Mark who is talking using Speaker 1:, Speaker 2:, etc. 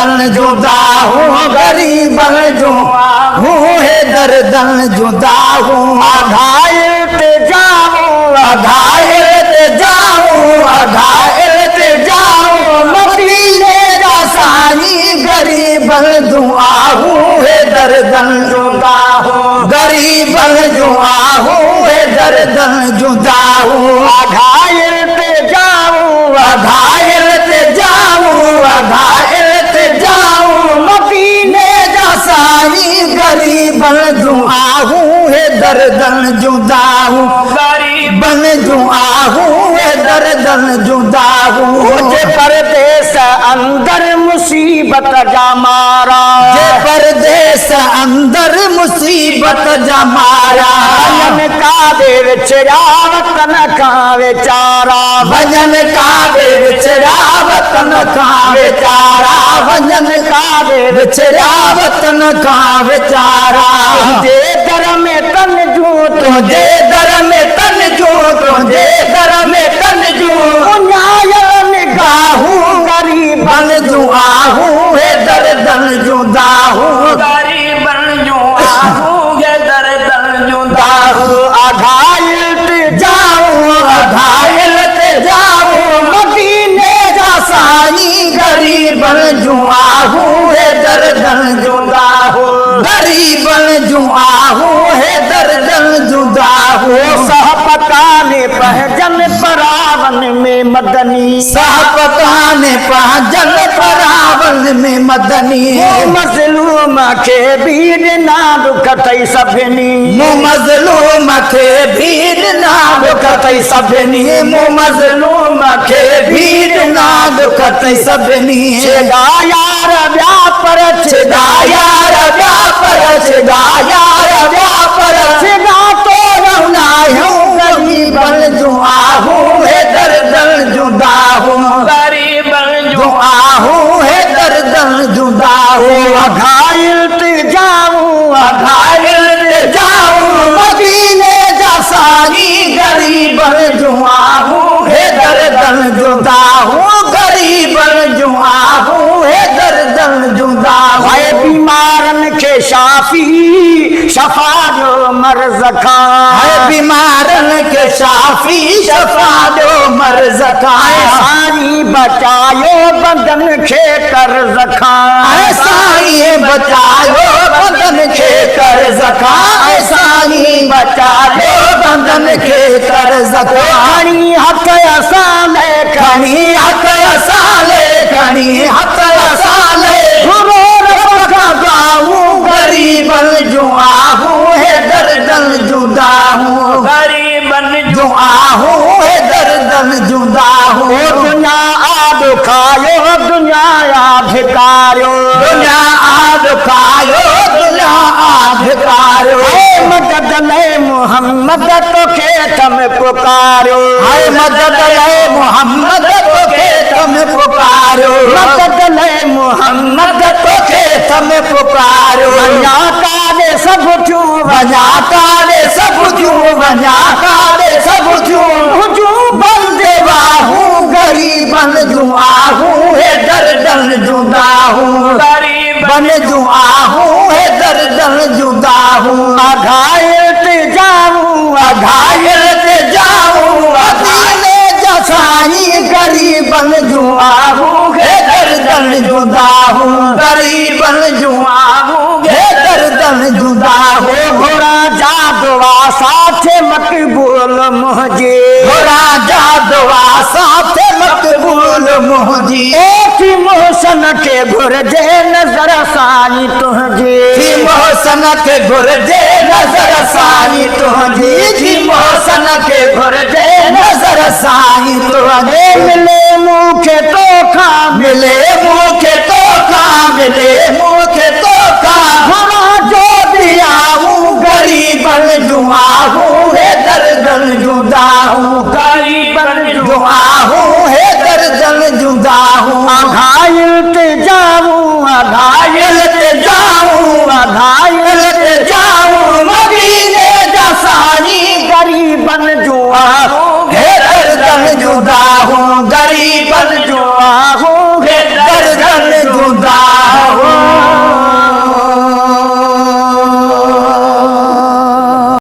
Speaker 1: दर्दन जुदा हूँ गरीबन जो हूँ है दर्दन जुदा हूँ
Speaker 2: घायल ते जाऊं
Speaker 1: घायल ते जाऊं घायल ते जाऊं मदीने का साईं गरीबन दुआ हूँ है दर्दन जुदा हूँ गरीबन जुआ हूँ है दर्दन जुदा हूँ
Speaker 2: घायल ते जाऊं
Speaker 1: घायल ते जाऊं घायल ते जाऊं मदीने का साईं गरीबन दुआ हूँ है दर्दन जुदा हूँ गरीबन दुआ हूँ है दर्दन जुदा हूँ
Speaker 2: मुझे परदेस अंदर मुसीबत जा मारा
Speaker 1: जे परदेस अंदर मुसीबत जा मारा
Speaker 2: भजन काबे विच वतन का बेचारा
Speaker 1: भजन काबे विचरा वतन का बेचारा भजन काबे विचरा वतन का बेचारा
Speaker 2: तुझे दर में तन जूं
Speaker 1: तुझे दर में तन जो तुझे दर में तन जो
Speaker 2: न्याय
Speaker 1: निगाहूं गरीबन जुआ हूँ है दर्दन जुदा हूँ
Speaker 2: गरीबन जो आहूं ये दर्दन जुदा हूँ घायल ते
Speaker 1: जाऊं घायल ते जाऊं मदीने का साईं गरीबन जुआ हूँ है दर्दन जुदा हूँ गरीबन जुआ हूँ है दर्दन जुदा हूँ
Speaker 2: सहपकाने पहजन परावन में मदनी
Speaker 1: सहपकान पहजन परावन में मदनी
Speaker 2: मजलूम के भीड़ ना दुखतई सभिनी
Speaker 1: मजलूम के भीड़ ना दुखतई सभिनी मजलूम के भीड़ ना दुखतई सभिनी
Speaker 2: छेदा यार व्यापर
Speaker 1: छेदा यार व्यापर छेदा यार व्यापर
Speaker 2: छेदा तो
Speaker 1: रहुना हूँ गरीबन जुआ हूँ है दर्दन जुदा हूँ
Speaker 2: गरीबन
Speaker 1: जुआ हूँ है दर्दन जुदा हूँ
Speaker 2: घायल ते जाऊं
Speaker 1: घायल ते जाऊं मदीने जा साईं गरीबन जुआ हूँ है दर्दन जुदा हूँ गरीबन जुआ हूँ है दर्दन जुदा हूँ
Speaker 2: है बीमारन के शाफी शफा जो मर्ज खां
Speaker 1: है बीमारन के शाफी शफा जो मर्ज खां
Speaker 2: सारी बचायो बंधन खे कर्ज खां
Speaker 1: साईं बचायो बंधन के कर्ज खां साईं बचायो बंधन के कर्ज खां
Speaker 2: खणी हथ असाले
Speaker 1: खणी हथ असाले खणी हथ असाले
Speaker 2: गुरो
Speaker 1: रखा गाऊं गरीबन जुआ हूँ है दर्दन जुदा हूँ
Speaker 2: गरीबन
Speaker 1: जुआ हूँ है दर्दन जुदा हूँ
Speaker 2: दुनिया आद खायो दुनिया भिकारो
Speaker 1: दुनिया आद खायो दुनिया आद खायो
Speaker 2: मदद ले मोहम्मद तो खेत में पुकारो
Speaker 1: हाय मदद ले मोहम्मद तो खेत में पुकारो
Speaker 2: मदद ले मोहम्मद
Speaker 1: तो खेत में पुकारो
Speaker 2: बजा काले सब चू
Speaker 1: बजा काले सब क्यों बजा काले सब क्यों बंदे बाहू गरीबन जुआ हूँ है दर्दन जुदा हूँ गरीबन जुआ हूँ है दर्दन जुदा हूँ
Speaker 2: घायल ते जाऊं
Speaker 1: घायल ते जाऊं अकेले जसाई गरीबन जुआ हूँ है दर्दन जुदा हूँ गरीबन जुआ हूँ है दर्दन जुदा हूँ
Speaker 2: घोड़ा जादवा साथे मकबूल मुझे
Speaker 1: राजा दुआ साथ मकबूल मुझी
Speaker 2: एक मोहसन के घुरजे नजर साई तुझे
Speaker 1: थी मोहसन के घुरजे नजर साई तुझी थी मोहसन के घुरजे नजर साई तुझे
Speaker 2: मिले मुँह के तो खा
Speaker 1: मिले मुँह के तो खा मिले मुँह के तो खा
Speaker 2: घोड़ा जो
Speaker 1: दिया हूँ गरीबन जुआ हूँ है दर्दन जुदा हूँ गरीबन जुआ हूँ है दर्दन जुदा हूँ
Speaker 2: घायल ते जाऊं
Speaker 1: घायल ते जाऊं घायल